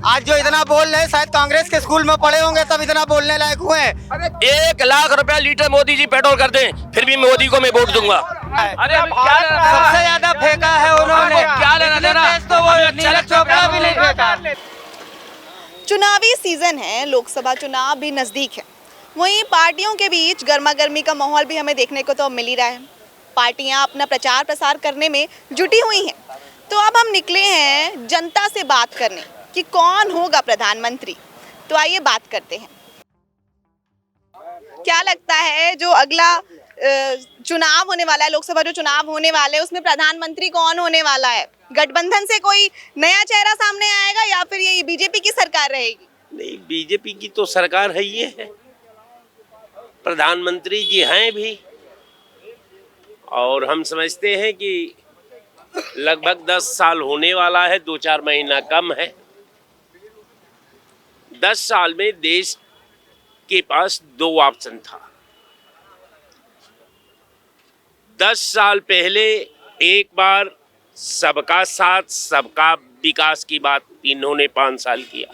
आज जो इतना बोल रहे हैं शायद कांग्रेस के स्कूल में पढ़े होंगे तब इतना बोलने लायक हुए हैं। 1 लाख रुपया लीटर मोदी जी पेट्रोल कर दें फिर भी मोदी को मैं वोट दूंगा। अरे क्या सबसे ज्यादा फेंका है उन्होंने, क्या लेना देना, तो वो नीरज चोपड़ा भी नहीं फेंका। चुनावी सीजन है, लोकसभा चुनाव भी नजदीक है, वहीं पार्टियों के बीच गर्मा गर्मी का माहौल भी हमें देखने को तो मिल ही रहा है। पार्टियां अपना प्रचार प्रसार करने में जुटी हुई हैं। तो अब हम निकले हैं जनता से बात करने कि कौन होगा प्रधानमंत्री। तो आइए बात करते हैं। क्या लगता है जो अगला चुनाव होने वाला है, लोकसभा जो चुनाव होने वाले हैं, उसमें प्रधानमंत्री कौन होने वाला है? गठबंधन से कोई नया चेहरा सामने आएगा या फिर ये बीजेपी की सरकार रहेगी? नहीं, बीजेपी की तो सरकार है, ये है, प्रधानमंत्री जी हैं भी, और हम समझते हैं कि लगभग 10 साल होने वाला है, 2-4 महीना कम है। 10 साल में देश के पास 2 ऑप्शन था। 10 साल पहले एक बार सबका साथ सबका विकास की बात इन्होंने 5 साल किया।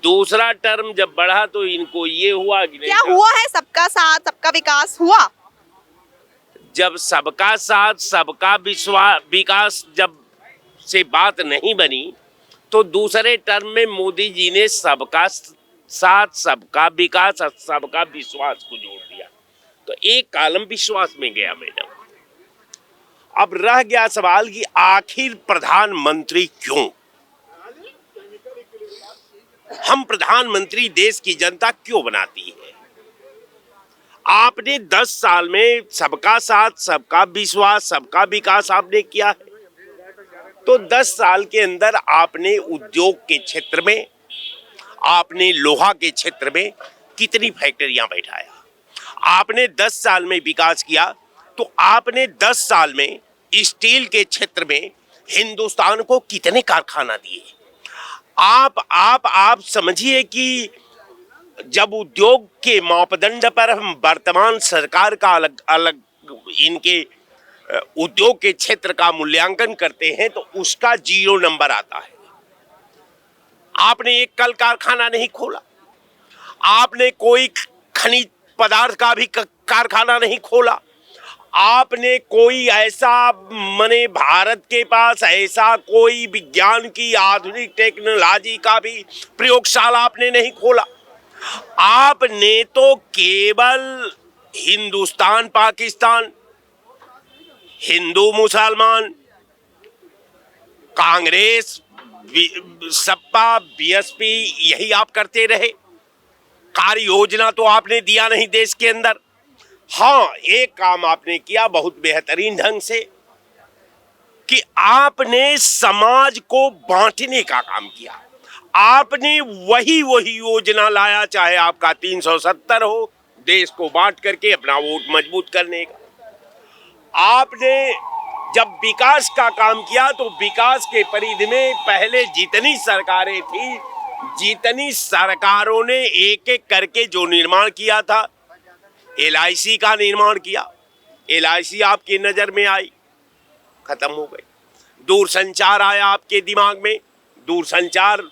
दूसरा टर्म जब बढ़ा तो इनको ये हुआ कि क्या हुआ है? सबका साथ सबका विकास हुआ। जब सबका साथ सबका विकास जब से बात नहीं बनी तो दूसरे टर्म में मोदी जी ने सबका साथ सबका विकास और सबका विश्वास को जोड़ दिया, तो एक कालम विश्वास में गया मैडम। अब रह गया सवाल कि आखिर प्रधानमंत्री क्यों? हम प्रधानमंत्री देश की जनता क्यों बनाती है? आपने 10 साल में सबका साथ सबका विश्वास सबका विकास आपने किया है, तो 10 साल के अंदर आपने उद्योग के क्षेत्र में, आपने लोहा के क्षेत्र में कितनी फैक्ट्रियां बैठाया? आपने 10 साल में विकास किया, तो आपने 10 साल में स्टील के क्षेत्र में हिंदुस्तान को कितने कारखाना दिए? आप समझिए कि जब उद्योग के मापदंड पर हम वर्तमान सरकार का अलग इनके उद्योग के क्षेत्र का मूल्यांकन करते हैं तो उसका 0 नंबर आता है। आपने एक कल कारखाना नहीं खोला, आपने कोई खनिज पदार्थ का भी कारखाना नहीं खोला, आपने कोई ऐसा माने भारत के पास ऐसा कोई विज्ञान की आधुनिक टेक्नोलॉजी का भी प्रयोगशाला आपने नहीं खोला। आपने तो केवल हिंदुस्तान पाकिस्तान, हिंदू मुसलमान, कांग्रेस, सपा, बीएसपी, यही आप करते रहे। कार्य योजना तो आपने दिया नहीं देश के अंदर। हाँ, एक काम आपने किया बहुत बेहतरीन ढंग से कि आपने समाज को बांटने का काम किया। आपने वही योजना लाया, चाहे आपका 370 हो, देश को बांट करके अपना वोट मजबूत करने का। आपने जब विकास का काम किया तो विकास के परिधि में पहले जितनी सरकारें थी, जितनी सरकारों ने एक एक करके जो निर्माण किया था, LIC का निर्माण किया, LIC आपकी नजर में आई, खत्म हो गई। दूरसंचार आया आपके दिमाग में, दूरसंचार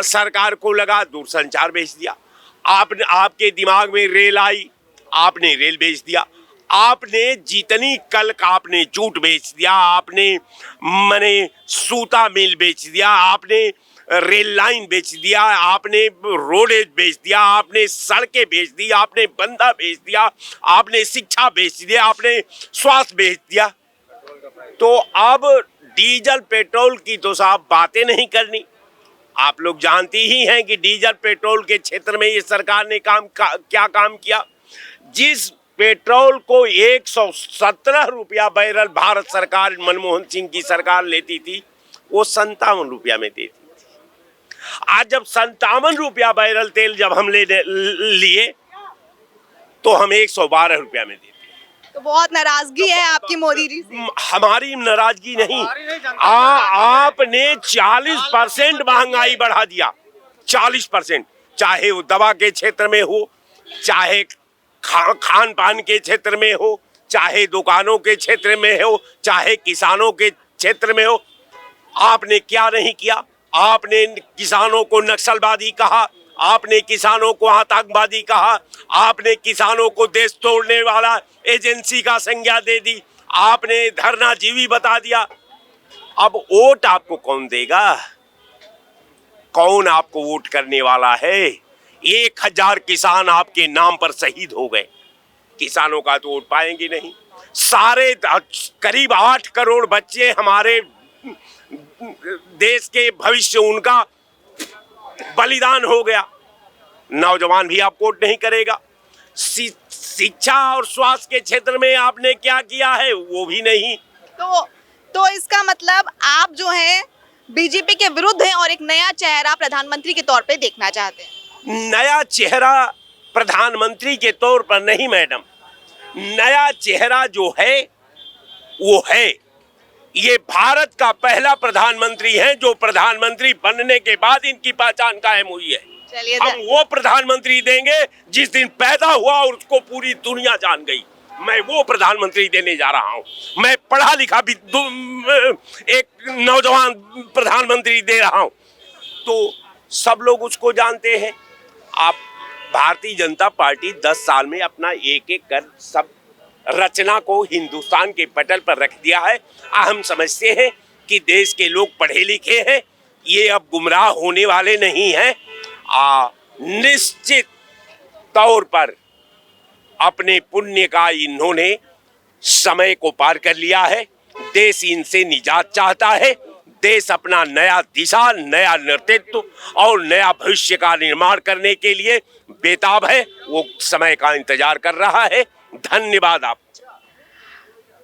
सरकार को लगा, दूरसंचार बेच दिया। आपने आपके दिमाग में रेल आई, आपने रेल बेच दिया। आपने जितनी कल का आपने जूट बेच दिया, आपने माने सूता मिल बेच दिया, आपने रेल लाइन बेच दिया, आपने रोडेज बेच दिया, आपने सड़कें बेच दी, आपने बंधा बेच दिया, आपने शिक्षा बेच दिया, आपने स्वास्थ्य बेच दिया। तो अब डीजल पेट्रोल की तो साहब बातें नहीं करनी। आप लोग जानती ही हैं कि डीजल पेट्रोल के क्षेत्र में ये सरकार ने क्या काम किया। जिस पेट्रोल को 117 रुपया बैरल भारत सरकार, मनमोहन सिंह की सरकार लेती थी, वो 57 रुपया में देती थी। आज जब 57 रुपया बैरल तेल जब हम लिए तो हम 112 रुपया में देते। तो बहुत नाराजगी है आपकी मोदी जी से। हमारी नाराजगी नहीं, आपने 40% महंगाई बढ़ा दिया, 40%, चाहे वो दवा के क्षेत्र में हो, चाहे खान पान के क्षेत्र में हो, चाहे दुकानों के क्षेत्र में हो, चाहे किसानों के क्षेत्र में हो। आपने क्या नहीं किया? आपने किसानों को नक्सलवादी कहा, आपने किसानों को आतंकवादी कहा, आपने किसानों को देश तोड़ने वाला एजेंसी का संज्ञा दे दी, आपने धरनाजीवी बता दिया। अब वोट आपको कौन देगा? कौन आपको वोट करने वाला है? 1000 किसान आपके नाम पर शहीद हो गए, किसानों का तो वोट पाएंगे नहीं। सारे करीब 8 करोड़ बच्चे हमारे देश के भविष्य, उनका बलिदान हो गया, नौजवान भी आपको वोट नहीं करेगा। शिक्षा और स्वास्थ्य के क्षेत्र में आपने क्या किया है वो भी नहीं। तो इसका मतलब आप जो है बीजेपी के विरुद्ध हैं और एक नया चेहरा प्रधानमंत्री के तौर पे देखना चाहते हैं। नया चेहरा प्रधानमंत्री के तौर पर नहीं मैडम, नया चेहरा जो है वो है, ये भारत का पहला प्रधानमंत्री है जो प्रधानमंत्री बनने के बाद इनकी पहचान कायम हुई है। हम वो प्रधानमंत्री देंगे जिस दिन पैदा हुआ और उसको पूरी दुनिया जान गई। मैं वो प्रधानमंत्री देने जा रहा हूँ। मैं पढ़ा लिखा भी एक नौजवान प्रधानमंत्री दे रहा हूँ, तो सब लोग उसको जानते हैं। आप भारतीय जनता पार्टी 10 साल में अपना एक एक कर सब रचना को हिंदुस्तान के पटल पर रख दिया है। हम समझते हैं कि देश के लोग पढ़े लिखे हैं, ये अब गुमराह होने वाले नहीं हैं। निश्चित तौर पर अपने पुण्य का इन्होंने समय को पार कर लिया है। देश इनसे निजात चाहता है। देश अपना नया दिशा, नया नेतृत्व और नया भविष्य का निर्माण करने के लिए बेताब है। वो समय का इंतजार कर रहा है। धन्यवाद। आप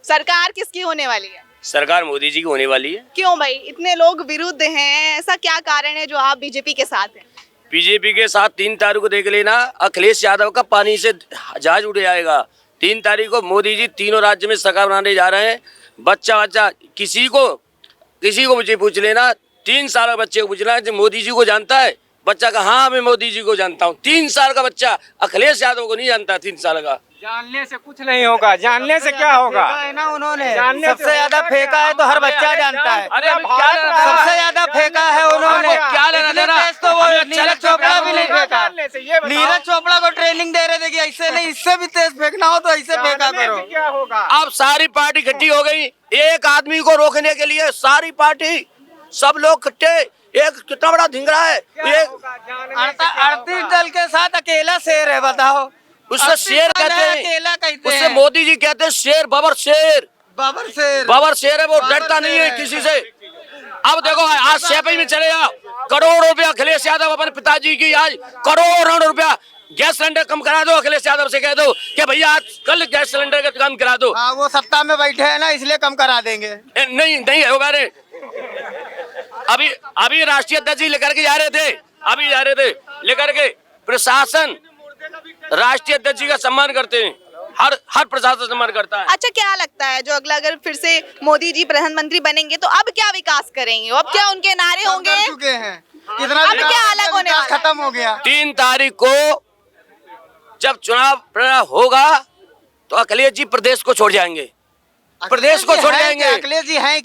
सरकार किसकी होने वाली है? सरकार मोदी जी की होने वाली है। क्यों भाई, इतने लोग विरुद्ध हैं, ऐसा क्या कारण है जो आप बीजेपी के साथ हैं? बीजेपी के साथ 3 तारीख को देख लेना, अखिलेश यादव का पानी से जहाज उड़ जाएगा। 3 तारीख को मोदी जी तीनों राज्य में सरकार बनाने जा रहे हैं। बच्चा किसी को मुझे पूछ लेना, 3 साल का बच्चे को पूछना जो मोदी जी को जानता है, बच्चा का हाँ मैं मोदी जी को जानता हूँ। 3 साल का बच्चा अखिलेश यादव को नहीं जानता। 3 साल का जानने से कुछ नहीं होगा, जानने से क्या होगा? है ना, उन्होंने सबसे ज्यादा फेंका है तो हर बच्चा जानता है। अरे सबसे ज्यादा फेंका है उन्होंने, क्या लेना देना? तो वो नीरज चोपड़ा भी नहीं फेंका। नीरज चोपड़ा को ट्रेनिंग दे रहे थे कि ऐसे नहीं, इससे भी तेज फेंकना हो तो ऐसे फेंका करो। क्या होगा? अब सारी पार्टी इकट्ठी हो गई एक आदमी को रोकने के लिए। सारी पार्टी सब लोग इकट्ठे, एक कितना बड़ा धिंगरा है। 38 दल के साथ अकेला शेर है, बताओ। उससे शेर कहते हैं, अकेला कहते हैं। उससे मोदी जी कहते हैं शेर, बबर शेर है। वो डरता नहीं है किसी से। अब देखो आज सेपई में चले जाओ, करोड़ों रुपया अखिलेश यादव अपने पिताजी की, आज करोड़ों रुपया गैस सिलेंडर कम करा दो। अखिलेश यादव से कह दो कि भैया आज कल गैस सिलेंडर का कम करा दो। वो सत्ता में बैठे हैं ना, इसलिए कम करा देंगे। नहीं होगा रे। अभी राष्ट्रीय अध्यक्ष जी लेकर के जा रहे थे, लेकर के प्रशासन राष्ट्रीय अध्यक्ष जी का सम्मान करते हैं। हर प्रशासन सम्मान करता है। अच्छा, क्या लगता है जो अगर फिर से मोदी जी प्रधानमंत्री बनेंगे तो अब क्या विकास करेंगे? अब क्या उनके नारे होंगे? कितना अब क्या अलग होने वाला? खत्म हो गया। 3 तारीख को जब चुनाव होगा तो अखिलेश जी प्रदेश को छोड़ जाएंगे। प्रदेश को छोड़ जाएंगे। अखिलेश जी हैं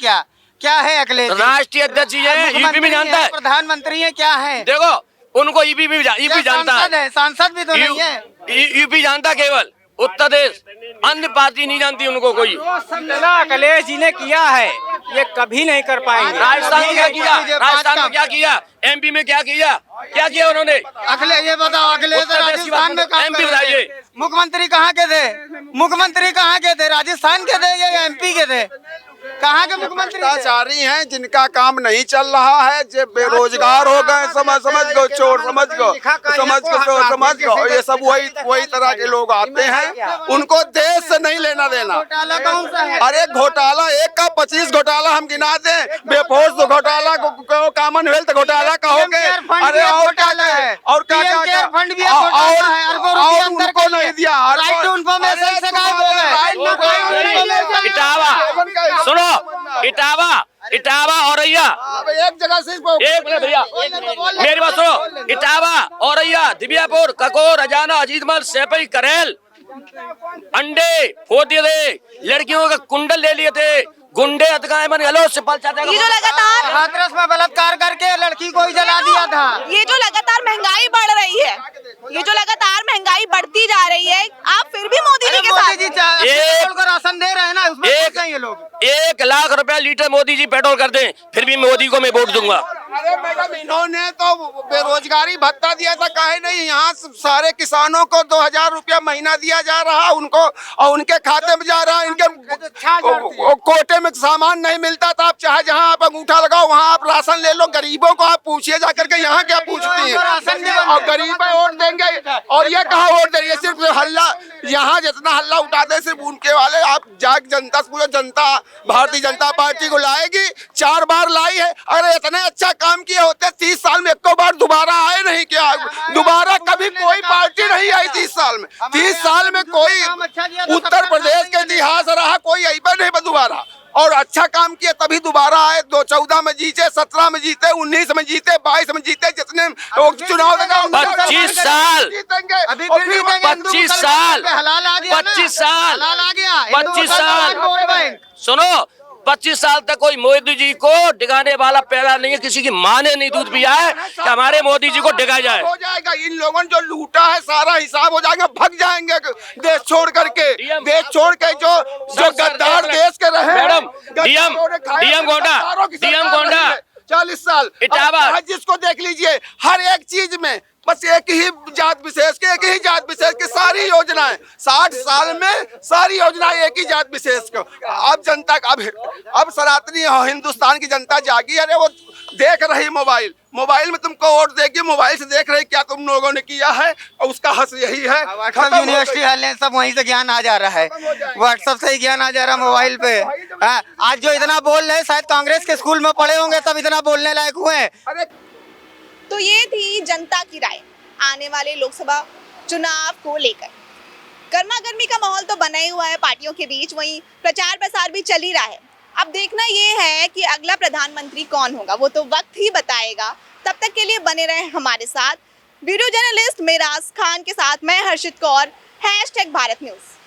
क्या है अखिलेश? राष्ट्रीय अध्यक्ष जी है, यूपी में जानता है। प्रधानमंत्री है, क्या है? देखो उनको यूपी जानता है, सांसद भी तो नहीं है। यूपी जानता केवल, उत्तर प्रदेश अन्य पार्टी नहीं जानती उनको कोई। अखिलेश जी ने किया है, ये कभी नहीं कर पाएंगे। राजस्थान में क्या किया, MP में क्या किया उन्होंने? अखिलेश ये बताओ, अखिलेश राजस्थान में काम MP बताइए। मुख्यमंत्री कहाँ के थे? राजस्थान के थे या MP के थे? कहाँ के मुख्यमंत्री? भ्रष्टाचारी हैं जिनका काम नहीं चल रहा है, जो बेरोजगार हो गए, समझ गो, चोर समझ गो, ये सब वही तरह के लोग आते हैं। उनको देश से नहीं लेना देना। घोटाला कौन सा है? अरे घोटाला एक का 25 घोटाला हम गिना दें। बेफोर्स घोटाला को कॉमनवेल्थ घोटाला कहोगे। अरे और क्या है? और क्या फंड भी और उनको नहीं दिया। इन्फॉर्मेशन से गायब हो गए। सुनो, इटावा औरैया, एक जगह से एक मिनट भैया मेरी बात सुनो। इटावा औरैया, दिव्यापुर, ककोर, अजाना, अजीतमल, सेपई, करेल अंडे फोड़ दिए थे, लड़कियों का कुंडल ले लिए थे, गुंडे अधिकारी बन गए सिपल चाचा ये जो लगातार हाथरस में बलात्कार करके लड़की को ही जला दिया था। ये जो लगातार महंगाई बढ़ रही है, ये जो लगातार महंगाई बढ़ती जा रही है, आप फिर भी मोदी जी के साथ मोदी जी पेट्रोल को राशन दे रहे हैं ना, उसमें खुश हैं ये लोग। 1 लाख रुपया लीटर मोदी जी पेट्रोल कर दें, फिर भी मोदी को मैं वोट दूंगा। अरे मैडम, इन्होंने तो बेरोजगारी भत्ता दिया था, काहे नहीं यहाँ सारे किसानों को 2000 रुपया महीना दिया जा रहा उनको, और उनके खाते में जा रहा। इनके कोटे में सामान नहीं मिलता था, आप चाहे जहाँ आप अंगूठा लगाओ वहाँ आप राशन ले लो। गरीबों को आप पूछिए जाकर के, यहाँ क्या पूछती हैं? और गरीब वोट देंगे, और ये कहा वोट देंगे? सिर्फ हल्ला, यहाँ जितना हल्ला उठाते सिर्फ उनके वाले। आप जाग जनता, पूरा जनता भारतीय जनता पार्टी को लाएगी, 4 बार लाई है। अरे इतने अच्छा काम किए होते 30 साल में, 1 बार दोबारा आए नहीं क्या? दोबारा कभी कोई पार्टी नहीं आई 30 साल में। 30 साल में कोई उत्तर प्रदेश के इतिहास रहा, कोई आई नहीं दोबारा। और अच्छा काम किया तभी दोबारा आए। 2014 में जीते, 17 में जीते, 19 में जीते, 22 में जीते, जितने चुनाव 25 साल जीतेंगे। अभी फिर जीतेंगे। 25 साल हलाल आ गया ना? 25 साल हलाल आ गया। 25 साल वोट बैंक। सुनो, 25 साल तक कोई मोदी जी को डिगाने वाला पैदा नहीं है। किसी की माँ ने नहीं दूध पिया है कि हमारे मोदी जी को डिगा जाए। हो जाएगा, इन लोगों ने जो लूटा है सारा हिसाब हो जाएगा। भग जाएंगे देश छोड़ करके, देश छोड़ के जो गद्दार देश के रहे। मैडम, डीएम गोंडा 40 साल इटावा जिसको देख लीजिए, हर एक चीज में बस एक ही जात विशेष के, एक ही जात विशेष की सारी योजनाएं, 60 साल में सारी योजनाएं एक ही जात विशेष को। अब जनता अब सनातनी हिंदुस्तान की जनता जागी। अरे वो देख रही मोबाइल में तुमको वोट देगी, मोबाइल से देख रही क्या तुम लोगों ने किया है, और उसका हस यही है। व्हाट्सएप यूनिवर्सिटी हाल सब वहीं से ज्ञान आ जा रहा है, व्हाट्सएप से ही ज्ञान आ जा रहा है मोबाइल पे। आज जो इतना बोल रहे हैं शायद कांग्रेस के स्कूल में पढ़े होंगे तब इतना बोलने लायक हुए हैं। तो ये थी जनता की राय आने वाले लोकसभा चुनाव को लेकर। गर्मा गर्मी का माहौल तो बना ही हुआ है पार्टियों के बीच, वहीं प्रचार प्रसार भी चल ही रहा है। अब देखना ये है कि अगला प्रधानमंत्री कौन होगा, वो तो वक्त ही बताएगा। तब तक के लिए बने रहे हमारे साथ। वीडियो जर्नलिस्ट मेराज खान के साथ मैं हर्षित कौर, #भारत न्यूज़।